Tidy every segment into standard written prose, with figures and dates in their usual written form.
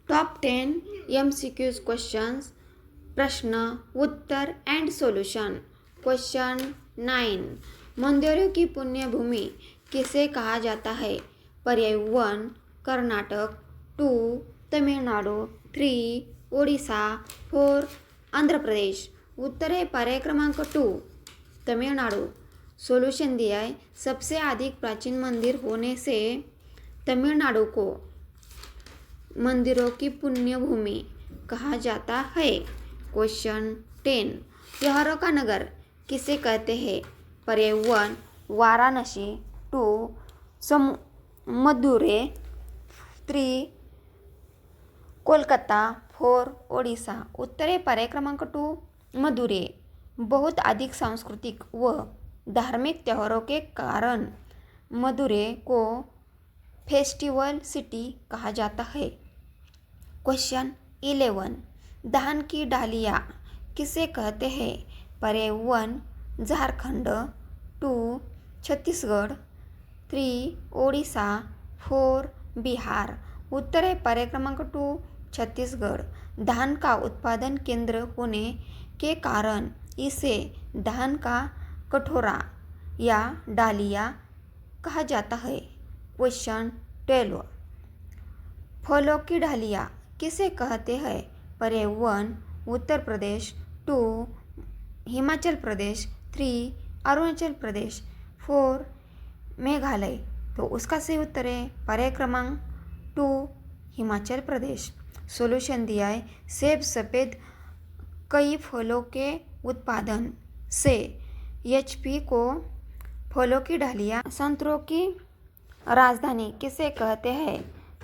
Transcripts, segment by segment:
Top 10 MCQs questions, प्रश्न उत्तर end solution. Question 9, मंदिरों की पुण्य भूमि किसे कहा जाता है? पर्याय 1 कर्नाटक, 2 तमिलनाडु, 3 ओडिशा, 4 आंध्र प्रदेश। उत्तर है पर्याय क्रमांक 2 तमिलनाडु। सॉल्यूशन दिया है, सबसे अधिक प्राचीन मंदिर होने से तमिलनाडु को मंदिरों की पुण्य भूमि कहा जाता है। क्वेश्चन 10, त्योहारों का नगर किसे कहते हैं? पर्याय 1 वाराणसी, 2 मदुरै, 3 कोलकाता, 4 ओडिशा। उत्तर है पर्याय क्रमांक 2 मदुरै। बहुत अधिक सांस्कृतिक व धार्मिक त्योहारों के कारण मदुरै को फेस्टिवल सिटी कहा जाता है। क्वेश्चन 11, धान की डालियाँ किसे कहते हैं? पर्याय 1 झारखंड, 2 छत्तीसगढ़, 3 ओडिशा, 4 बिहार। उत्तर है पर्याय क्रमांक 2 छत्तीसगढ़। धान का उत्पादन केंद्र होने के कारण इसे धान का कटोरा या डालिया कहा जाता है। क्वेश्चन 12, फलों की डालियाँ किसे कहते हैं? पर्याय 1 उत्तर प्रदेश, 2 हिमाचल प्रदेश, 3 अरुणाचल प्रदेश, 4 मेघालय। तो उसका सही उत्तर है पर्याय क्रमांक 2 हिमाचल प्रदेश। सॉल्यूशन दिया है, सेब सफ़ेद कई फलों के उत्पादन से HP को फलों की डालियाँ। संतरों की राजधानी किसे कहते हैं?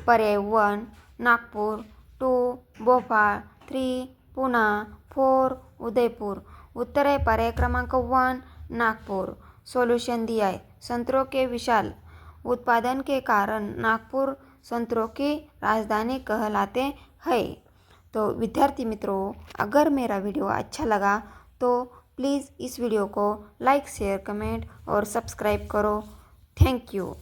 पर्याय 1 नागपुर, 2 भोपाल, 3 पुणे, 4 उदयपुर। उत्तर है पर्याय क्रमांक 1 नागपुर। सॉल्यूशन दिया है, संतरों के विशाल उत्पादन के कारण नागपुर संतरों की राजधानी कहलाते हैं। तो विद्यार्थी मित्रों, अगर मेरा वीडियो अच्छा लगा तो प्लीज़ इस वीडियो को लाइक, शेयर, कमेंट और सब्सक्राइब करो। Thank you.